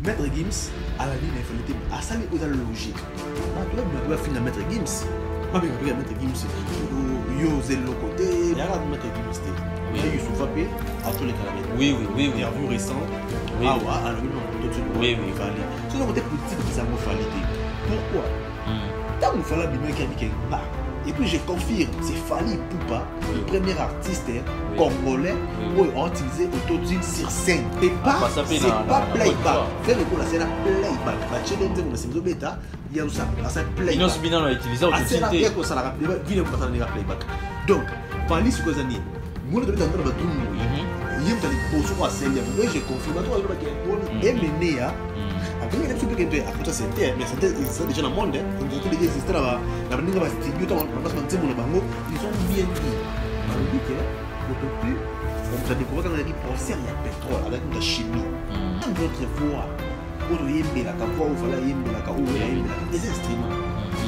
Maître Gims, à la ligne d'infériorité, à ça, il y a la logique. Tu vas finir Maître Gims. Pas bien, Maître Gims, yo, c'est le côté, il y a Maître Gims. Il y a Youssouf Apé, à tous les canadiens. Oui. Interview récent. Oui. Ah ouais, à la ligne, tout de suite. Oui. Il fallait. C'est le côté politique que ça m'a fallu. Pourquoi? Tant qu'il fallait bien qu'il y ait un et puis je confirme, c'est Fally Ipupa, le premier artiste congolais pour utiliser autotune sur scène. C'est pas playback. Faire le coup là, c'est la playback. La challenge de mon bêta, il y a ça, c'est playback. Ils ont bien utilisé autotune. C'est là que ça la rappelle, il y a un playback. Donc, Fally ce que ça dit, moi je vais dans le bateau. Il y a des choses à celle-là. Je confirme toi que est mené à après, il y a des choses qui sont c'était, mais c'était déjà dans le monde. Ils ont déjà existé là-bas. La manière dont ils ont bien dit. Dans le but, on a découvert qu'on a dit pour il y a pétrole avec de la chimie. D'autres fois, on a aimé la voix, on a aimé la des instruments.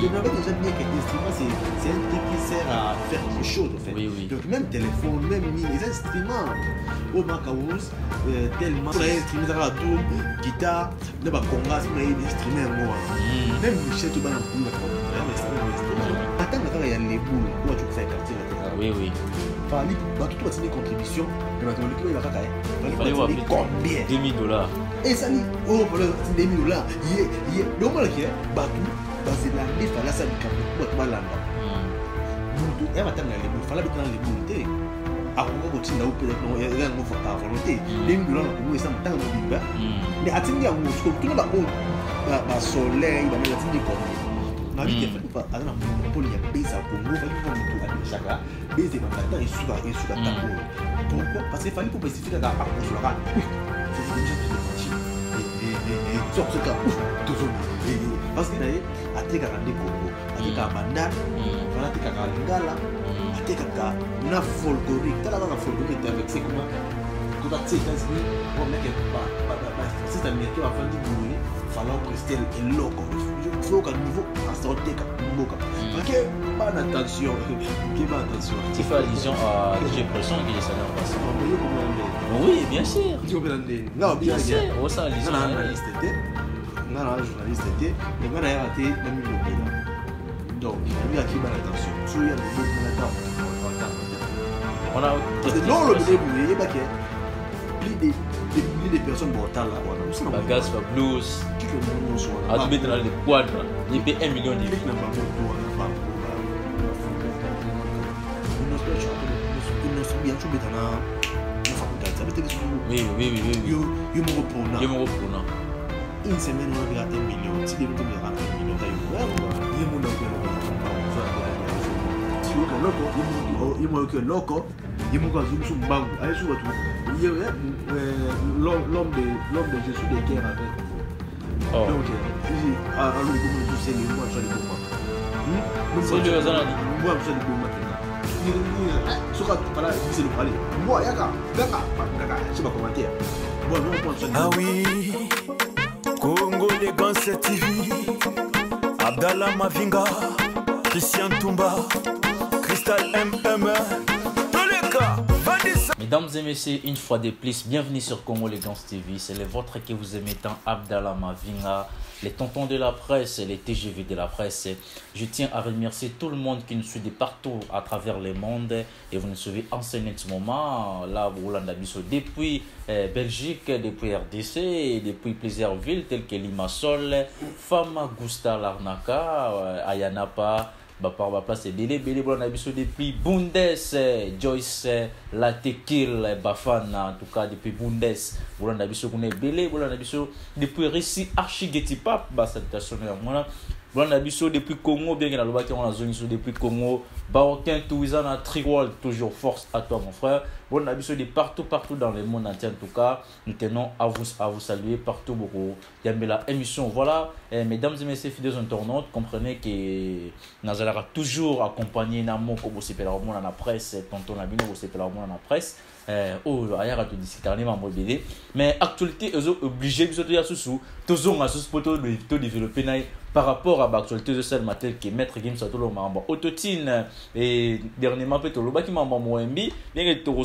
Je me rappelle déjà bien que l'instrument, c'est un truc qui sert à faire quelque chose en fait. Oui. Donc même téléphone, même les instruments. Au Macaouz, tellement les instruments à la doum, guitare, le congas, mais les instruments moi. Même Michel Touban a pris l'instrument. Attends, il y a les boules, où tu fais quartier là. Oui. Fallait tout passer des contributions, mais maintenant le client il va Fallait combien $2,000. Et ça dit, oh, pour $2,000, il est le moment qui est battu, c'est la vie, il fallait ça du camion, pour te malanda. Il y a maintenant les boules, il fallait mettre les boules. À quoi continue à opérer non, il y a un mot à volonté. Les millions de euros, ça me tend au bas. Mais à tirer un mot, tout le monde a soleil, il va mettre des combien. Ma vie, il faut pas aller dans le pôle, il y a des à Congo, il faut tout à Chaka, des événements, et sous la table. Pourquoi? Parce qu'il fallait pour spécifier la part pour la oui, c'est déjà tout petit. Et sur ce cas, toujours. Parce qu'il y a à Teka Congo, à Teka Bandar, à Teka Lingala. Na folklorique, tu as la folklorique avec c'est comment quand tu es États-Unis, on met que c'est américain afin de bouger, falloir prester le loco. Il faut qu'à niveau à sortir comme boca. OK, pas d'attention, qui va attention. Tu fais allusion à DJ Pression qui est ça en passant. Oui, bien sûr. Non, bien sûr. On ça allusion. Non, journaliste était, mais on a raté même le donc, il y a qui va l'attention. Sur il y a des choses qui l'attendent. On a non, le début, il y a plus de personnes vont là. Bagas, blues. À tout mettre dans les quadres. Il paye 1 million de vues. Oui. Une semaine, on a 1 million. Si les gens ont 1 million, l'homme de Jésus de guerre avec vous. Donc, c'est le mois de c'est le hasard. Moi, je c'est le palais. Moi, c'est ma commentaire. Ah oui, Congo Élégance TV, Abdallah Mavinga, Christian Toumba, Crystal MM, Toleka, Vanessa. Mesdames et messieurs, une fois de plus, bienvenue sur Congo Élégance TV. C'est le vôtre que vous aimez tant, Abdallah Mavinga, les tontons de la presse, les TGV de la presse. Je tiens à remercier tout le monde qui nous suit de partout à travers le monde et vous nous suivez en ce moment. Là, vous l'avez depuis Belgique, depuis RDC, depuis plusieurs villes telles que Limassol, Fama, Gusta, Larnaca, Ayanapa. Par place Bélé depuis Bundes, Joyce, La Tequil, Bafana, en tout cas depuis Bundes, Bélé, depuis Récit Archighetipap, salutation depuis Congo, bien que la loi qui on a zone depuis Congo, Baroquin, Touizana, Triwall, toujours force à toi mon frère. Bon, on a de partout dans le monde entier en tout cas. Nous tenons à vous saluer partout beaucoup. Il y a la émission, voilà. Mesdames et messieurs, fidèles internautes, comprenez que nous allons toujours accompagner Namo comme vous s'appelle au monde dans la presse, tonton Nabino vous s'appelle au monde dans la presse. Ailleurs à te discuter mais actualité ils ont obligé de sortir sous toujours à ce pour développer par rapport à l'actualité de celle matin qui est maître Gims à tout le monde. Autotine et dernièrement peut-être le bas qui m'a Moembi, bien que tout le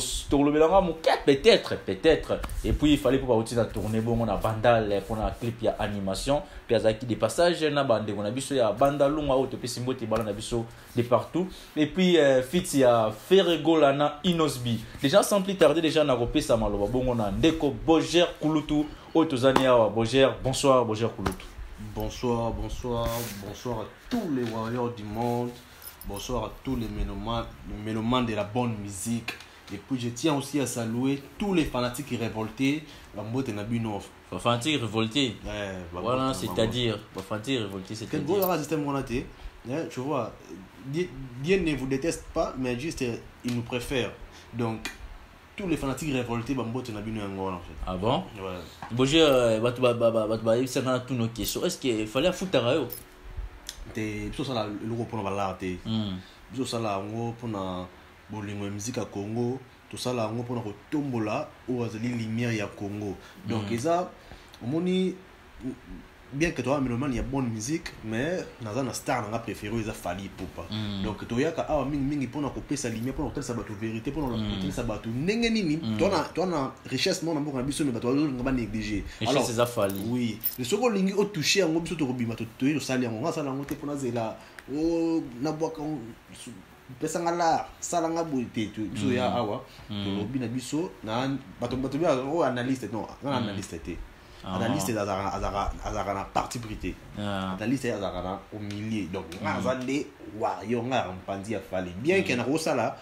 monde peut-être. Et puis il fallait pour aussi tourner bon on a bandal pour un clip il y a animation, puis il y a des passages na bande on a vu il y a bandal longa auto puis symbole bala na biso de partout. Et puis fit il y a Ferregolana Inosbi. Déjà sans plus tarder déjà na repé ça maloba bon on a Ndeko Boger Kulutu Otozania Boger. Bonsoir Boger Kulutu. Bonsoir à tous les warriors du monde. Bonsoir à tous les mélomanes de la bonne musique. Et puis je tiens aussi à saluer tous les fanatiques révoltés. Fanatiques révoltés. Voilà, c'est-à-dire. Fanatiques révoltés, c'est-à-dire. Tu vois, Dieu ne vous déteste pas, mais juste il nous préfère. Donc, tous les fanatiques révoltés, ah bon? Ouais. Boger, c'est quand tous nos questions. Est-ce qu'il fallait foutre à eux? C'est ça le gros pour la c'est ça là pour la musique à Congo, tout ça là pour la tombola ou les lumières ya Congo. Donc ça, bien que toi il y a bonne musique, mais dans un star on a préféré les Fally Ipupa. Donc toi ya ka awa mingi pour na couper sa lumière pour na ça bateau vérité pour na couper ça bateau nenge nini toi na richesse mon amour na biso mais bateau on va négliger. Alors c'est ça Fally. Oui, le second lingi au toucher en biso to robima to to sali on ça la monter pour na zela o na bois quand pesanga la sala nga boité to biso ya awa to lobina biso na bateau bien o analyste non analyste té. Analyste azara na parti brité. Analyste azara au milieu. Donc ngazande warrior nga mpandi ya Fally. Bien qu'il y ait ça là,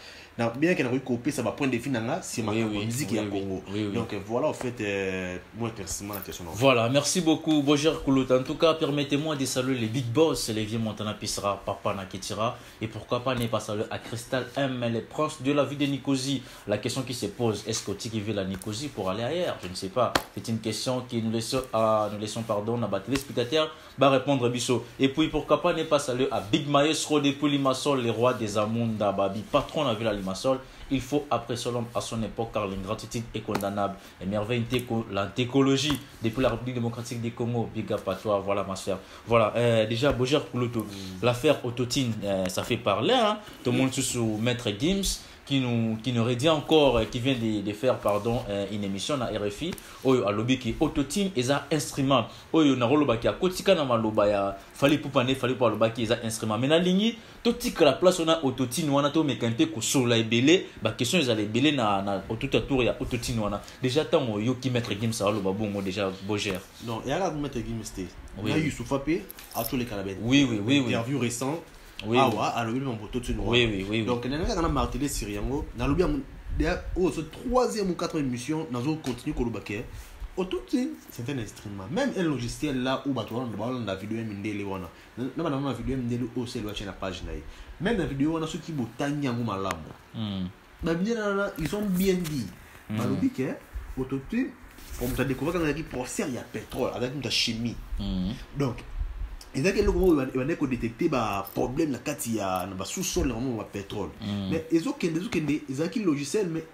bien qu'il y ait copié ça va point de finanga c'est ma musique ya Congo. Donc voilà en fait moi personnellement la question. Voilà, merci beaucoup Boger Kulutu. En tout cas, permettez-moi de saluer les big boss, les vieux Montana Pissera, Papa Naketira et pourquoi pas ne pas saluer à Crystal M, les princes de la vie de Nicosie. La question qui se pose, est-ce qu'Oti veut la Nicosie pour aller ailleurs? Je ne sais pas. C'est une question qui nous laissons à les spectateurs va répondre Bisso. Et puis pourquoi pas ne pas saluer à Big Maestro depuis Limassol, les rois des Amunda Babi, patron de la ville à Limassol. Il faut apprécier l'homme à son époque car l'ingratitude est condamnable. Et merveille l'antécologie depuis la République démocratique du Congo. Big up à toi, voilà ma sœur. Voilà, déjà Boger Kulutu, l'affaire Autotine, ça fait parler. Hein? Tout le monde sous Maître Gims. Qui nous redit encore, qui vient de faire une émission à RFI, à lobby qui Autotine et ça instrument. Na roloba qui a kotika na maloba ya fallait pour loba qui est instrument. Mais na ligne, totika la place on a Autotine wana to mekante ko sola ebele, ba question ils allaient belé na autota tour ya Autotine wana. Déjà tant yo qui Maître Gims ça loba bongo déjà Boger. Non, et alors Maître Gims c'était. Il y a Youssouf Apé à tous les Canadiens. Oui. Interview récent. Oui, alors oui. Donc, on a martelé sur Yango. Dans le troisième ou quatrième émission, nous allons continuer à le Autotune, c'est un instrument. Même un logiciel là où on a la vidéo MND, on a la vidéo MND aussi sur la page. Même la vidéo, on a ceux qui ont tagné en malam. Ils ont bien dit. Autotune, on a découvert qu'on a dit pour il y a pétrole avec une chimie. Donc, et là, il va détecter un problème là quand il y a un sous-sol de pétrole. Mais ils ont un logiciel, mais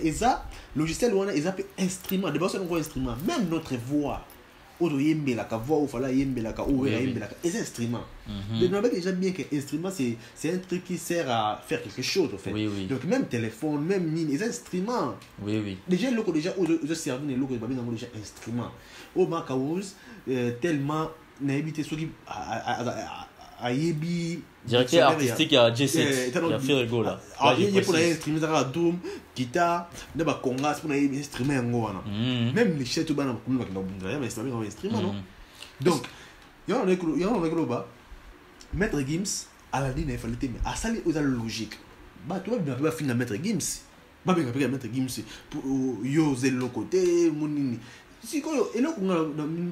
ils ont logiciel, ils ont un instrument. D'abord, c'est un instrument. Même notre voix, ils instruments. Mais on déjà bien qu'un instrument, c'est un truc qui sert à faire quelque chose. En fait. Donc, même téléphone, même mine, les instruments. Déjà, ils servent déjà instruments. Au Macaouz, tellement. N'habite ceux qui a directeur artistique à J7 il a fait rigolo là il y a pour les instruments de doom guitare de ba congas pour les instruments ngwana même les chefs bana ko ba ndabunda mais c'est un instrument non donc il y a un global Maître Gims à la ligne infalité mais à ça les logique bah toi bien pas finir Maître Gims ba bien après Maître Gims pour yo zel le côté monini si quand et là on a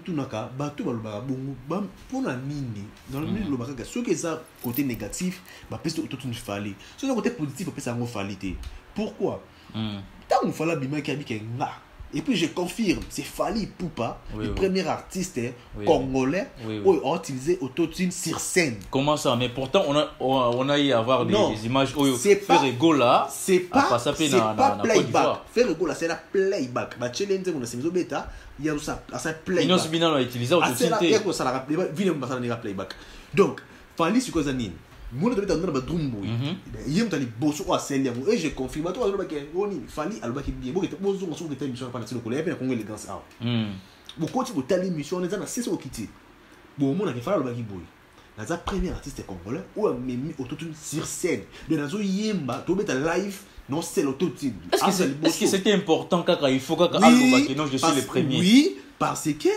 tout naka bateau balobaka bongo ba pona nini dans le milieu lobaka ce que ça côté négatif ba peste tout une Fally ce côté positif peste ngo Fally té pourquoi tant on fala bima ki abike nga Et puis je confirme, c'est Fally Ipupa, Oui, le oui. premier artiste Oui, congolais oui, où a utilisé autotune sur scène. Comment ça? Mais pourtant, on a eu à voir Non, des images où c'est pas- Ferrego là. C'est pas Côte playback. d'Ivoire. Faire le goal là, c'est la playback. Bah challenge on a c'est bêta, il y a ça playback. Inos Bina l'a utilisé au C'est là total. que ça la playback, vient pas ça la playback. Donc, Fally c'est quoi ça nini? Moi je dans ba drum boy. Il y a tali bosso à celle là et je confirme toi alors que oni Fally alors que bien. Bon que bozo on que émission pas sur le collège et Congo élégance ah. Bon quand tu tali émission on est dans 6 au kiti. Bon mon a Fally alors que boy. La première artiste congolais où a mis autotune sur scène. De nazo yemba to beta live non c'est l'autotune. Est-ce que c'était important quand il faut que non je suis le premier. Oui, parce que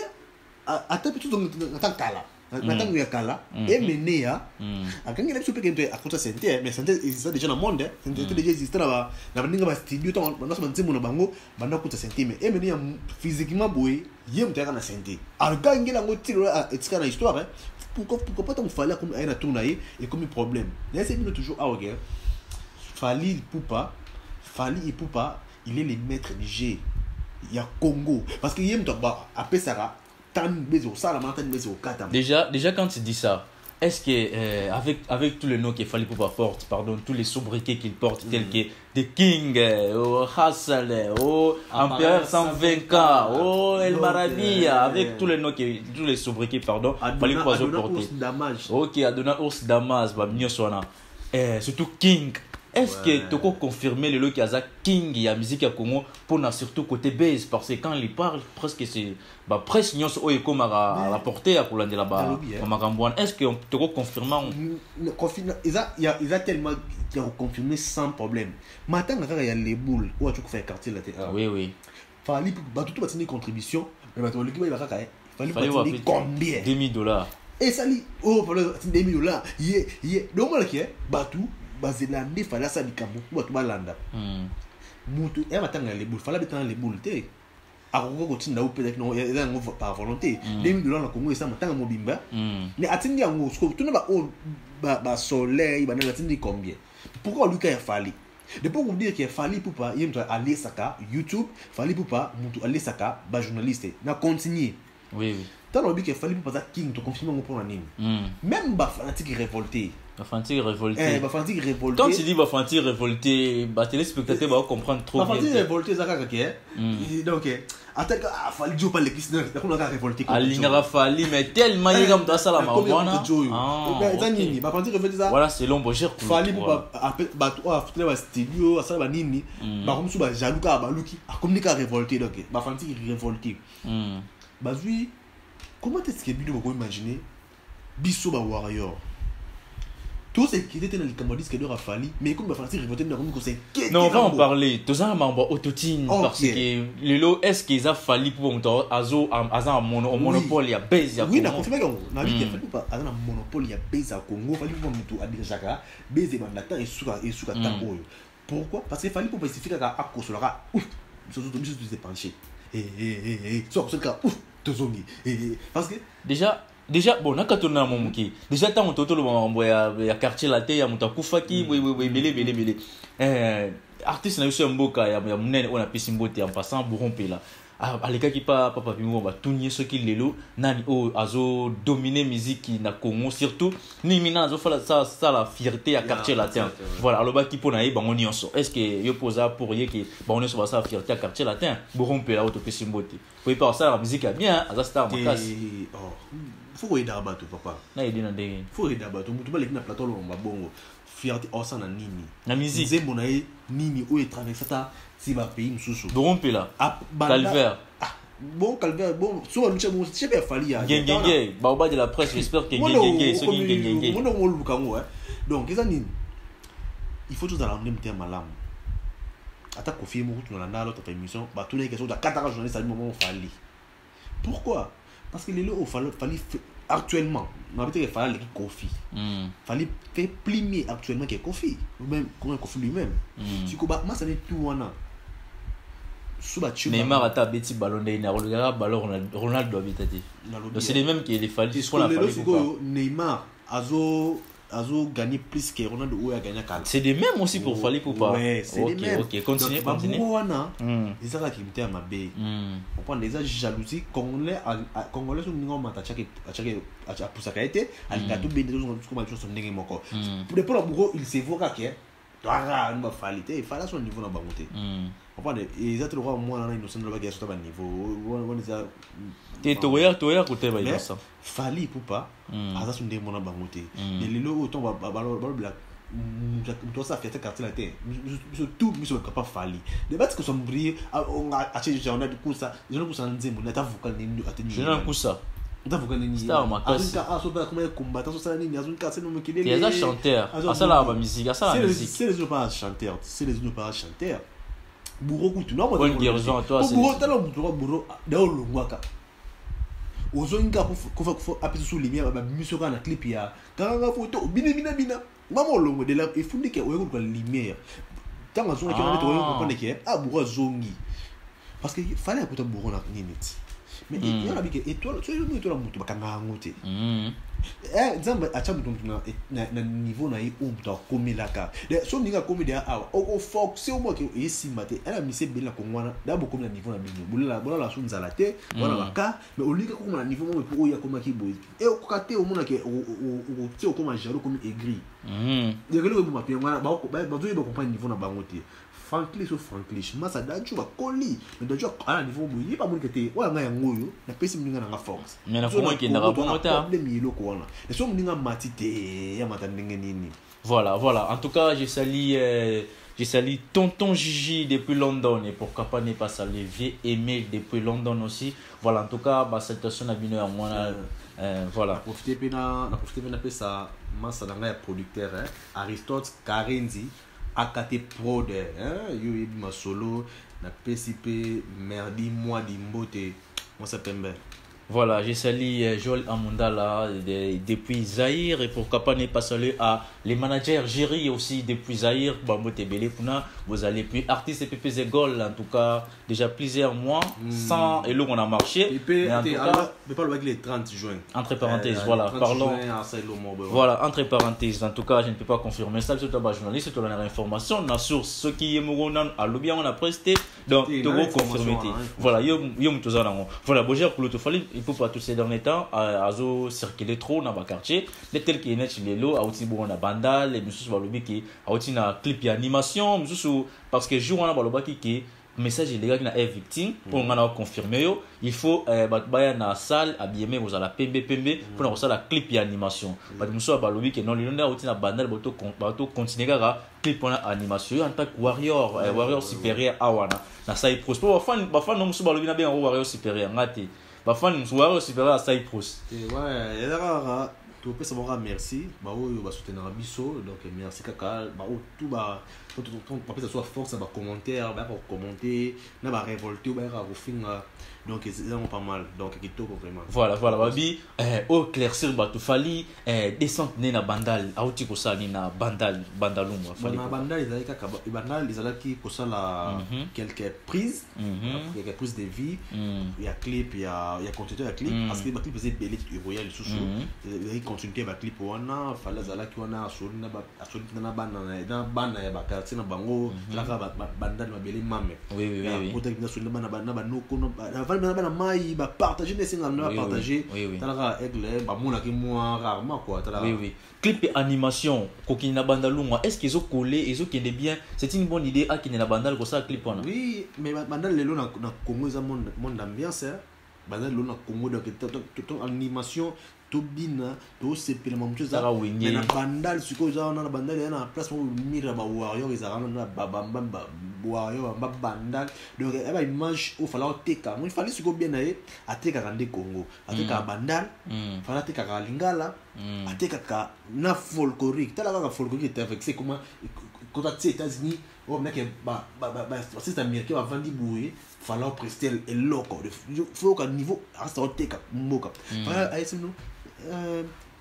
attends plutôt dans kala. Maintenant il y a kala et menea quand il a pu que à côté santé mais santé existe déjà dans le monde santé déjà existe là na bandinga ba studio to na so banzemo na bango banda côté santé mais et menea physiquement boy yem tera na santé alors quand il a ngotilo etika na histoire pourquoi pas tant Fally comme un tourna et comme problème il y a c'est toujours ah OK Fally Ipupa il est le maître du jeu il y a Congo parce que yem to ba après ça Déjà quand tu dis ça, est-ce que avec tous les noms que Fally Ipupa porte, pardon, tous les sobriquets qu'il porte, tels que The King, Hassel, Empereur 120K, El Marabia, avec tous les noms tous les sobriquets, pardon, Fally Ipupa porter. Ok, Adona Ours Damas, surtout King. Est-ce que tu peux confirmer le qu'il y a King et la musique à Congo pour surtout côté base parce que quand il parle presque c'est presque nous sommes comme à la portée à Poland là-bas. Est-ce que tu peux confirmer? Il a tellement confirmé sans problème. Maintenant quand il y a les boules où tu fais quartier là. Oui. Fally tout va tenir contribution mais l'équipe il va Fally combien $1000. Et ça dit $1000 donc moi qui est Batou bazélande Fally ça bikambo bato balanda mutu et matanga les boules Fally bitana les boules te akoko kotinda ou peut-être non eza ngo par volonté $1000 na Congo et ça matanga mobimba mais atindi yango sko tuna ba soleil ba na atindi combien pourquoi lui ka Fally de pour vous dire que Fally Ipupa il doit aller saka YouTube Fally Ipupa mutu aller saka ba journaliste na continuer oui tant on dit que Fally Ipupa za king to confirmer mon pour nini même ba fanatique révolté Bafanti révolté. Bafanti révolté. Quand tu dis Bafanti révolté, téléspectateurs vont comprendre trop bien. Bafanti révolté, ça va donc, attends, Fally Joe pas l'église, on a révolté. Alinga Fally, mais tellement il y a comme ça la marwana. Bafanti révolté ça. Voilà, c'est l'ombre cher. Fally pour ba studio, ça va nini. Ba comme ça jaloux ka baluki, comme ni ka révolté donc. Bafanti révolté. Bazui, comment est-ce que Bido peut imaginer Bisso ba warrior? Tout ce qui était dans les Cambodges qui a Fally, mais comme Fally révolté dans comme c'est non, on va en parler. Tous un membre autotune parce que le lot est-ce qu'ils a Fally pour un monopole il y a base oui, na confirmé qu'on a vu que Fally pas un monopole il y a base à Congo, Fally pour tout à déjà ka base dans la temps et sur temps. Pourquoi? Parce que Fally pour spécifier à cause là surtout tout se pencher. Soit ce cas parce que déjà bon nakatona momuki déjà tant toto le mambo ya quartier la terre ya mutakufaki oui belé artiste na yo mboka ya munene on a pisimbote en passant bourompe là aleka ki papa bimo ba tunye soki lelo nani azo dominer musique na Congo surtout ni mina azo fala ça la fierté ya quartier latin voilà aloba ki pona bango nyonso est-ce que yo posa pour ye ki bango nyonso ba ça fierté ya quartier latin bourompe là auto pisimbote oui par ça la musique a bien aza star makasi faut aider abato papa na edina ndenge faut aider abato mutu ba lekina plateau lo mbongo fierté osa na nini na musique zembo na ye nini o traverser ta si ba pays mususu borompe là calvaire bon calvaire bon souvent nous chamo je sais Fally ya gengenge baoba de la presse j'espère que gengenge ce qui gengenge mon on lu kango donc qu'est-ce nini il faut tout dans la même terme malamu ata Kofi mo tu na l'autre émission ba tous les questions de 4 journalistes à moment Fally pourquoi parce que les lots Fally actuellement on a dit que Fally qui Kofi Fally fait plus mieux actuellement que Kofi même comment Kofi lui-même si ko ba ma ça n'est tout wana Neymar ata beti ballon d'Ina Ronaldo habitati donc c'est les mêmes qui les Fally Neymar azo Azo gagné plus que Ronaldo ou a gagné Kala. C'est des mêmes aussi pour Fally Ipupa. Ouais, c'est des mêmes. OK, continue. Wana, ils sont là qui me ma baie. On prend des jalousie congolais sont ningo mata chake a poussaka été, al gato be des comme chose sont ningo moko. Pour le pour il s'évoque que Dara on va Fally te Fally son niveau na bangote. On prend des ils ont trouvé moi là innocent là qui est sur niveau. On les a Toya côté ba innocent. Fally Ipupa aza son niveau na bangote. Et les lots autant ba black toi ça fait quartier la terre surtout monsieur capable Fally les bêtes que sont brillés on a acheté journal de course je ne peux pas dire mon état vocal ni atteindre je n'en ça état vocal ni star makasi so ba comme combattant so ça ni azun kasi no mekile les a chanteur ça la musique ça la musique c'est les pas chanteur c'est les pas chanteur bourreau tout non bonne guérison toi c'est bourreau tellement bourreau dans le ngwaka ozonga ko appeler sous lumière ba musique na clip ya kanga photo bina maman longo de la ifundi ke oyo ko lumière tanga zonga ke na to oyo ko pande ke bourreau zongi parce que fallait akuta bourreau na nini mais il y a que étoile tu es étoile mutu bakanga ngote nzamba acha mutu na niveau na umto komilaka so ninga komedia o fox o mo ke esimate ala mise bela kongwana dabo komina niveau na bino bola sunza la te bona baka mais olika ko na niveau mo pour ya koma kiboy e o kokate o mona ke o ti o koma jalo comme aigri de kele ko mapia ngwana ba zo ba comprendre niveau na bangote Franklish masa dachu ba koli mais dachu ala niveau boyi pas mon kete wa nga yangoyo na pesi mninga na fox mais na comment qui ndaka bomota problème yilo ko wana et so mninga matite ya matandenge nini voilà en tout cas je salue tonton Gigi depuis London et pourquoi pas ne pas saluer vieux Emile depuis London aussi voilà en tout cas ba salutation na bino ya mwana voilà profiter pena ça masa nga ya producteur Aristote Karenzi akate prod yo yebi masolo na PCP merdi moi dimbote moi septembre. Voilà, je salue Joel Amundala depuis Zaïre et pourquoi pas ne pas saluer à les managers Géry aussi depuis Zaïre, Bambote Belé Puna, vous allez puis artistes et Pépé Zegol en tout cas déjà plusieurs mois sans et là on a marché. Mais en tout cas, pas le les 30 juin. Entre parenthèses, voilà, parlons. Voilà, entre parenthèses, en tout cas, je ne peux pas confirmer ça, c'est un journaliste, c'est une information, la source, ce qui est mouronan à l'objet on a presté donc de confirmer. Voilà, yom tout ça voilà, Boger pour le Fally il faut pas tous ces derniers temps à circuler trop dans le quartier les tels qui est les lots à aussi bon na bandal les monsieur va lobby qui a aussi na clip et animation monsieur parce que jour on a ba qui message les gars qui na victime pour on a confirmer il faut ba na salle habiller vous à la pembe pour on ça la clip et animation ba monsieur ba lobby qui non les na aussi na bandal bato continuer à clip en animation en tant que warrior supérieur à wana na ça il prosper ba fan non monsieur ba lobby na bien warrior supérieur ngati ba fan warrior supérieur à Cyprus ouais et là tu peux savoir merci ba oyo ba soutenir biso donc merci kaka ba tout ba peut soit force ba commentaire ba commenter na ba révolter ba refinga donc c'est vraiment pas mal donc kitoko vraiment voilà babi au claircir ba to Fally descente na bandal auti ko sali na bandalumwa Fally na bandal izalaki kaka bandal izalaki ko sala quelques prises de vie il y a clip il y a continuité ya clip parce que ba clip c'est belé royal sous il continuité ba clip wana Fally azalaki wana asoli na bana ya ba quartier na bango la bandal ma belé mame oui pour na soli na bana noko bana mai ba partager des signes na partager talaka aigle ba mona ki moi rarement quoi talaka oui clip et animation kokini na bandalumwa est-ce qu'ils ont collé ils ont kende bien c'est une bonne idée à kini na bandal ko ça clip wana oui mais bandal lelo na Congo za monde ambiance bandal lelo na Congo donc toute animation to bina to sepela mamcho za mais na bandal siko za na bandal yana place mo mira ba warrior izarana na babamba warrior ba bandal donc eba image au fallait teka moi fallait siko bien nae ateka rande Congo ateka bandal fallait ateka ka lingala ateka ka na folklorique tala ka folklorique avec c'est comment quand tu es aux États-Unis on a que c'est américain va vendre boué fallait prester le loco faut qu'à niveau à ça teka mboka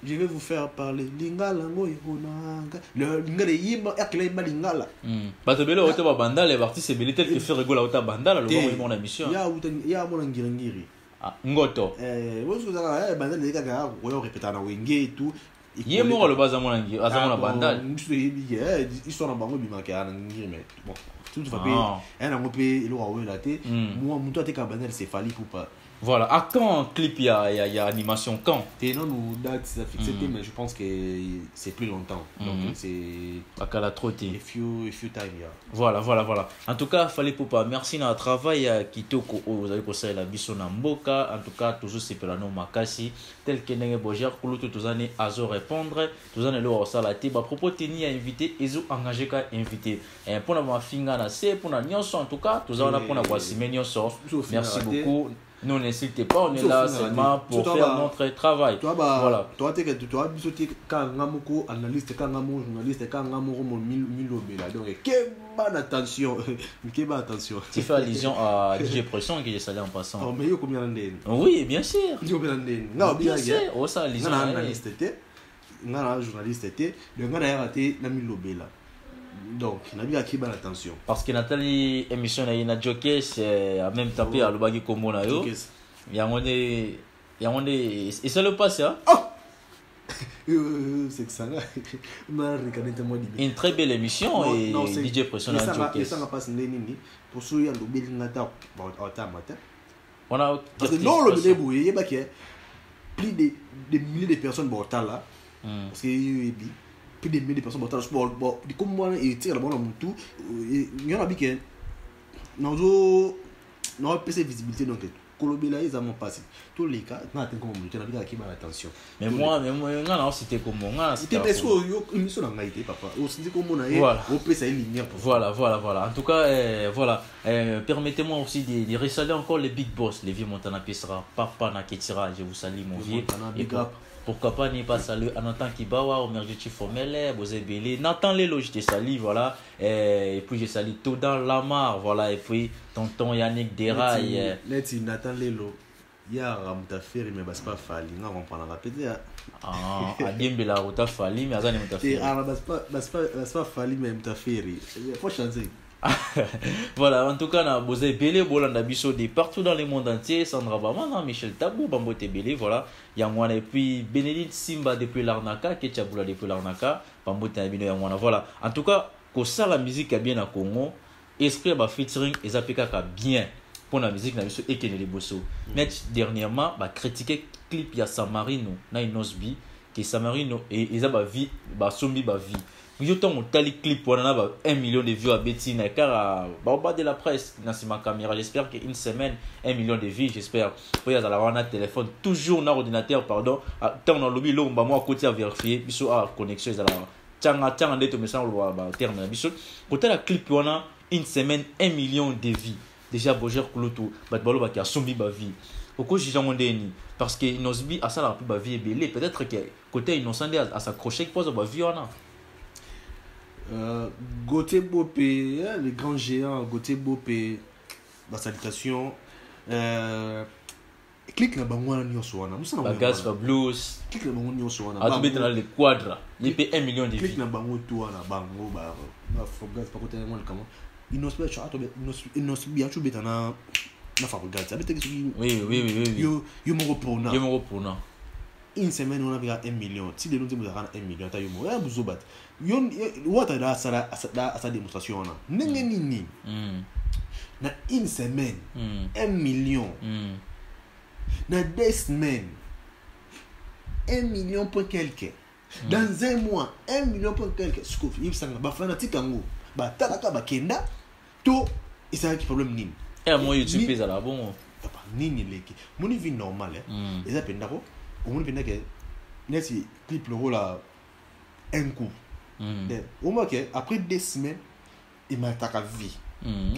je vais vous faire parler lingala ngoy onanga le lingala yima akela yima lingala bato belo oto ba bandal les artistes c'est belé tel que faire rigola ota bandal le bon mon émission ya mon ngirangiri ngoto vous ça bandal les gars on répéter na wenge et tout Yé mort le bas à mon bandal. Ils sont en bango bimaka mais bon tout va bien. Un an peu il aura la tête. Moi mon toi t'es cabanel c'est fali pour pas. Voilà, à quand clip il y a animation quand? Non nous date ça fixé mais je pense que c'est plus longtemps. Donc c'est à cala trotter. A few time yeah. Voilà. En tout cas, fallait pour pas merci na travail qui toko vous allez conseiller la biso na mboka. En tout cas, toujours c'est pelano makasi tel que nenge boger kulutu tous années azo répondre. Tous années lo sala te ba propos teni à inviter ezo engagé ka invité. Et pour na finga na c'est pour na nyonso en tout cas, tous années pour na kwa simenyoso. Merci beaucoup. Nous n'hésitez pas, on est là seulement pour faire notre travail. Voilà. Toi, tu as besoin quand un analyste, quand un journaliste, quand un milobela. Donc, quelle bonne attention. Quelle bonne attention. Tu fais allusion à DJ Pression qui est salé en passant. Oh, mais il y a combien d'années? Oui, bien sûr. Non, bien sûr. Oh, ça, allusion. Un analyste était, un journaliste était, le gars a raté la milobela. Donc, il a bien acquis l'attention. Parce que Nathalie, émission na jockey, c'est à même tapé à l'obagi comme on a eu. Il y a un et ça le passe, hein? C'est que ça là. Une très belle émission et DJ Pression na jockey. Ça n'a pas nini pour ceux qui ont l'obéli nata matin. On a parce que non le bébé il y a plus de milliers de personnes borta là. Parce que plus de milliers de personnes borta sport bon comme moi et tire la bonne tout il y en a bien que non PC visibilité donc Kolobela ils ont passé tous les cas on attend comme on a bien qui m'a attention mais moi on c'était comme on c'était parce que yo émission na ngaité papa on se dit comme on a au PC une lumière voilà en tout cas voilà permettez-moi aussi de resaluer encore les big boss les vieux Montana Pesra papa na Ketira je vous salue mon vieux et pourquoi pas n'y pas saluer Anantan Kibawa Omerjiti Formele Bozebele Nathan Lelo je te salue voilà et puis je salue Todan Lamar voilà et puis tonton Yannick Derail Nathan Lelo ya ramta feri mais bas pas fali on va prendre la pété a Diembe la rota fali mais azani mta feri bas pas fali mais mta feri faut changer. Voilà, en tout cas, na bozé belé bolanda biso de partout dans le monde entier. Sandra Bamana, Michel Tabou, Bambote belé, voilà. Yangwana et puis Bénédicte Simba depuis l'Arnaka, Ketchaboula depuis l'Arnaka, Bambote Abino Yangwana. Voilà. En tout cas, quand ça la musique a bien à Congo, esprit ba featuring et zapeka ka bien pour la musique na biso et Kenele Bosso. Mais dernièrement, ba critiquer clip ya Samarino na Inosbi, que Samarino et ils a ba vie, ba sombi ba vie. Yo ton tali clip on a 1 million de vues à Bettina car bas de la presse dans ma caméra j'espère qu'une semaine 1 million de vues j'espère pour y avoir un téléphone toujours un ordinateur pardon tant dans lobby long bah moi côté à vérifier biso à connexion ils ala tanga de to message ba terme biso côté la clip on a une semaine 1 million de vues déjà Boger Kulutu bat balo ba ki a sombi ba vie pourquoi j'ai jamais ndeni parce que Inosbi a ça la plus ba vie belé peut-être que côté innocent à s'accrocher pose ba vie on a Gauthier Bopé, le grand géant Gauthier Bopé, ma salutation. Clique na bango na nyonso wana. Bagas fa blues. Clique na bango nyonso wana. A mettre dans le quadre. Il paye 1 million de vues. Clique na bango tout wana bango ba Fabrigas pas côté moi comment. Inosbi chato Inosbi bien tu betana na Fabrigas. Ça veut dire que oui. Yo mo reprenant. Une semaine on a bien 1 million. Si de nous disons 1 million, ta yo mo ya buzobat. Yon wata da sa démonstration na nenge nini na une semaine 1 million na 2 semaines 1 million point quelque dans un mois 1 million point quelque ce que il sanga ba fanatique ngo ba talaka ba kenda to isa qui problème nini et moi YouTube pesa la bon papa nini leki mon vie normal et ça penda ko on penda que nesi clip le rôle un coup. Au moins après 2 semaines, il m'a attaqué à vie.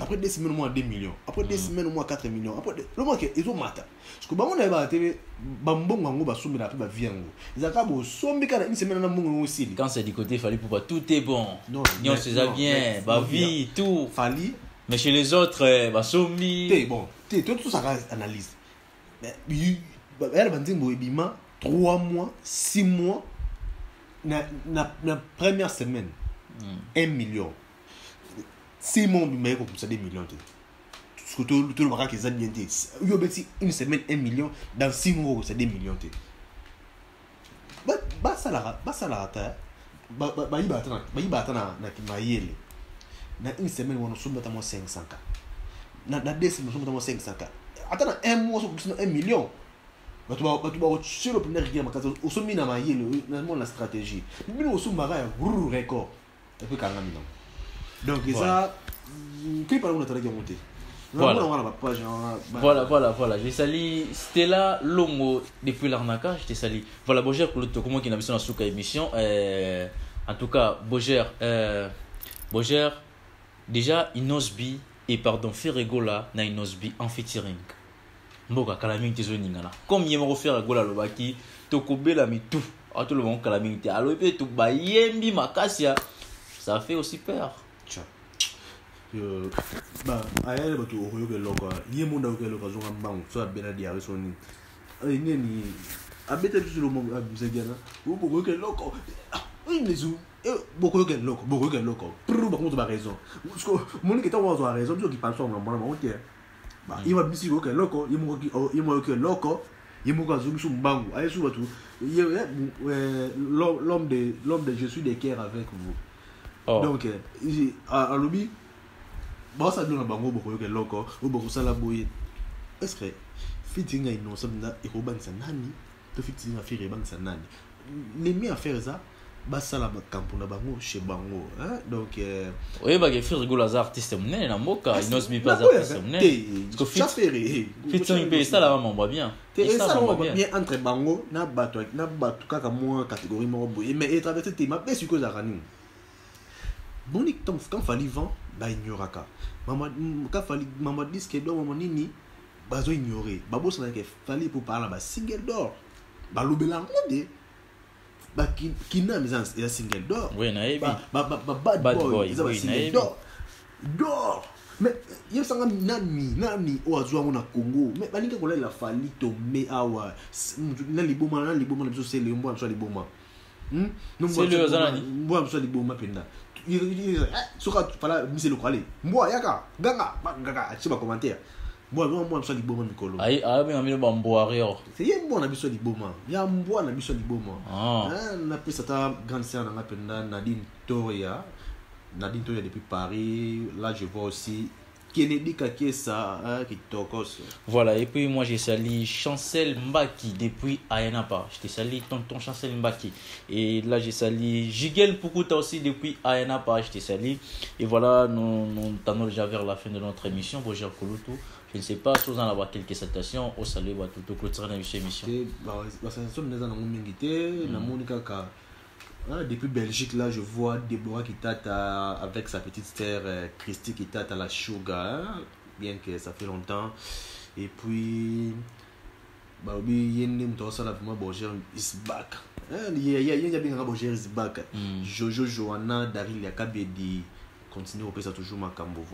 Après 2 semaines, au moins 2 millions. Après 2 semaines, au moins 4 millions. Après, le moins ils ont maté. Parce que on a battu, bambon va soumettre la plus vie. Ils ont acabé sombi quand une semaine na mungu aussi. Quand c'est du côté fallait pour pas tout est bon. Non, c'est ça bien, ba vie tout. Fallait. Mais chez les autres, ba sombi. Bon, tout ça analyse. Mais elle va dire bima 3 mois, 6 mois. Na première semaine 1 million 6 mois mais comme ça 2 millions tout le monde qui a bien dit une semaine 1 million dans 6 mois c'est 2 millions basalaka ta bayibata na mayele na une semaine wana osomba mo 500K na 2 semaines osomba mo 500K ata na 1 mois osomba 1 million batu ba sur le premier game makaza osombi na mayele na stratégie bino osomba ya gros record et puis kanga mino donc ça qui parle on a travaillé monter. Voilà. J'ai sali Stella Longo depuis l'arnaquage. Je t'ai sali. Voilà, Boger, pour le tout, comment qu'il a vu sur la émission. En tout cas, Boger, déjà, Inosbi et pardon, Ferregola, na Inosbi en featuring. Mboka, Kalaming, Tizoningana. Comme il m'a offert à Gola Lobaki, Tokobela, mi tout. À tout le monde, Kalaming, alors, et tout, bah, Yembi, Makasia, ça fait aussi peur. Ayale bato oyoke loko yemonda oyoke loko zonga mbangu so abena diare soni neni abeta juste le monde abusegana boko oyoke loko inezu boko oyoke loko pour ba contre ba raison parce que mon qui t'envoie a raison tu qui pense en mona monte ba il va bisi oyoke loko yemo oyoke loko yemo ka zomi su mbangu aye su bato l'homme de je suis de cœur avec vous donc à lobby ça donne un bango beaucoup de loko ou beaucoup ça la boye est-ce que fitting est non ça et au banc ça nani to fitting à faire banc ça nani les mieux à faire ça bah ça la campo na bango chez bango hein donc oui bah que faire rigoler les artistes mné na moka ils n'osent pas artistes mné parce que fitting paye ça là maman bien et ça on va bien entre bango na bato kaka moi catégorie mo boye mais et traverser tes ma parce que ça rani Monique Tom quand fallait vent ba ignoraka mama disque d'or mama nini bazo ignorer babo ça que fallait pour parler ba single d'or ba lobela ngode ba kina misance et single d'or oui naebi ba bad boy ils ont single d'or mais il y a nani o azwa mona Congo mais balinga ko la fali tomber awa na liboma na biso c'est le mbo so liboma c'est le zanani mbo so liboma penda soka fala mise le kwale mboa yaka ganga achiba commentaire mboa so liboma mikolo ai bien amino ba mboa rio c'est yembo na biso liboma ya mboa na biso liboma na pesa ta grande sœur na penda Nadine Toya depuis Paris là je vois aussi Kennedy Kakesa qui tokos. Voilà, et puis moi j'ai sali Chancel Mbaki depuis Ayanapa. Je t'ai sali tonton Chancel Mbaki. Et là j'ai sali Jigel Pukuta aussi depuis Ayanapa. Je t'ai sali. Et voilà, nous t'en déjà vers la fin de notre émission. Bonjour Kolutu. Je ne sais pas si vous en avez quelques salutations. Au salut, tout au clôture de l'émission. La sensation de nous mingité, na monika ka. Depuis Belgique, là, je vois Déborah qui tâte avec sa petite sœur Christy qui tâte à la Sugar, bien que ça fait longtemps. Et puis, Boger is back. Il y a bien Boger is back. Jojo, Johanna, Daryl, Yakabedi. Continue au ça toujours Macambo,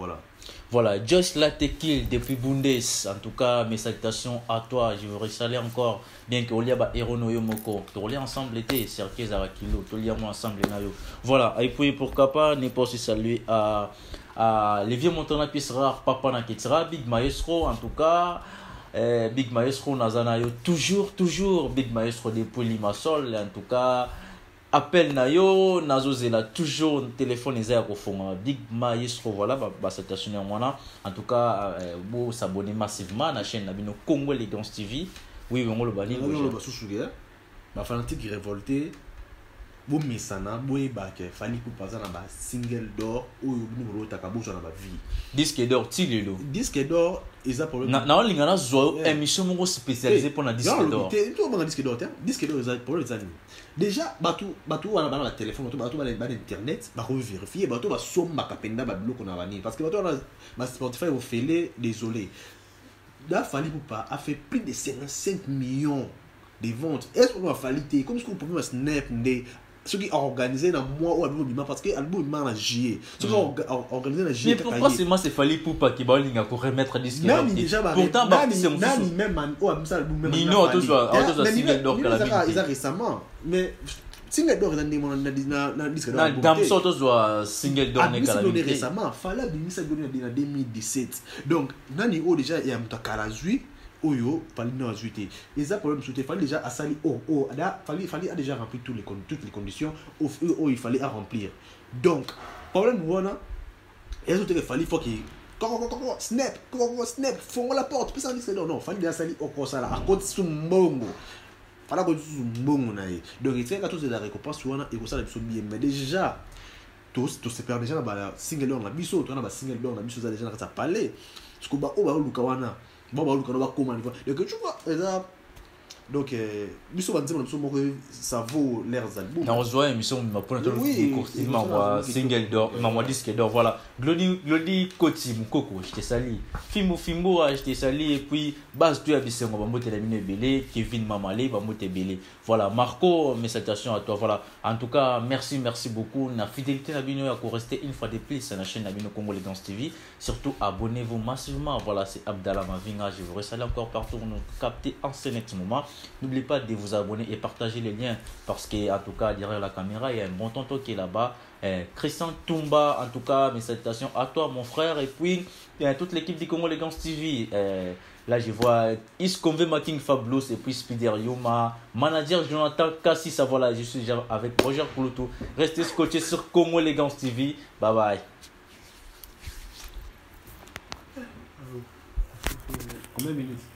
voilà Joyce Latekil depuis Bundes. En tout cas mes salutations à toi, je veux saluer encore bien que Olia ba Erono Yomoko to lia ensemble été cercle za kilo to lia moi ensemble nayo voilà. Et puis pourquoi pas ne pas aussi saluer à les vieux montana pièce rare papa na Ketira Big Maestro. En tout cas Big Maestro nazanayo toujours Big Maestro depuis Limassol. En tout cas appel nayo nazozela toujours téléphone ezaya kofonga Big Maestro. Voilà ba salutation mwana. En tout cas vous s'abonner massivement à la chaîne na bino Congo les Grands TV. Oui on le bani ba susuga ba fanatique révolté bo misana bo ebake fali pour passer na ba single d'or ou numéro takabuzo na ba vie disque d'or tilelo disque d'or eza problème na lingana zo émission mo spécialisée pour na disque d'or tu ba disque d'or disque d'or eza problème ça déjà batu wana bana la téléphone batu bana internet ba vérifier batu ba somba kapenda ba bloko na bani parce que batu na ba Spotify au félé désolé da fali pour a fait plus de 55 millions de ventes. Est-ce qu'on va faliter comme ce qu'on peut snap ceux qui organisé dans moi ou album parce que album m'a nagié ceux qui organisé nagié mais pourquoi c'est moi c'est fallu pour pas qui baling à remettre disque d'or pourtant nani même man ou am ça album même Nino auto single d'or kala ils a récemment mais single d'or dans na disque d'or dans sorte soit single d'or ne kala récemment fallait bimisa donner en 2017 donc nani o déjà ya mutakalazui Oyo, fallait nous ajouter. Et ça, problème, il fallait déjà assali, fallait déjà remplir toutes les conditions où il fallait à remplir. Donc, problème, voilà, et il fallait, faut qu'il snap, fond la porte, puis ça dit non, fallait déjà assali au cours ça là, à côté de mbongo. Fallait que tu mbongo na. Donc, il y a tous la récompense, et ça, bien, mais déjà, tous se perdent déjà dans la single door, la biseau, tu as la single door, la biseau, déjà, ça parlait. Parce que, bah, oh, Lukawana. Bon, bah, on va comment donc tu vois donc ça vaut l'air d'album. On se voit émission ma pour notre single d'or ma disque d'or voilà glody koti mukoko je t'ai sali fimbo je t'ai sali et puis base tu as bissé on va monter la mine belé Kevin Mamale va monter belé voilà Marco mes salutations à toi voilà en tout cas merci beaucoup na fidélité na bino à rester une fois de plus sur la chaîne Nabino Congo Legends TV surtout abonnez-vous massivement voilà c'est Abdallah Mavinga je vous remercie encore partout pour nous capter en ce moment. N'oubliez pas de vous abonner et partager les liens parce que en tout cas derrière la caméra il y a un bon tonton qui est là-bas. Christian Tumba, en tout cas mes salutations à toi mon frère et puis toute l'équipe du Congo Legends TV. Là je vois Isconve Making Fabulous et puis Spider Yuma, manager Jonathan Cassis, voilà je suis avec Roger Kouloutou. Restez scotchés sur Congo Legends TV. Bye bye. Combien de minutes?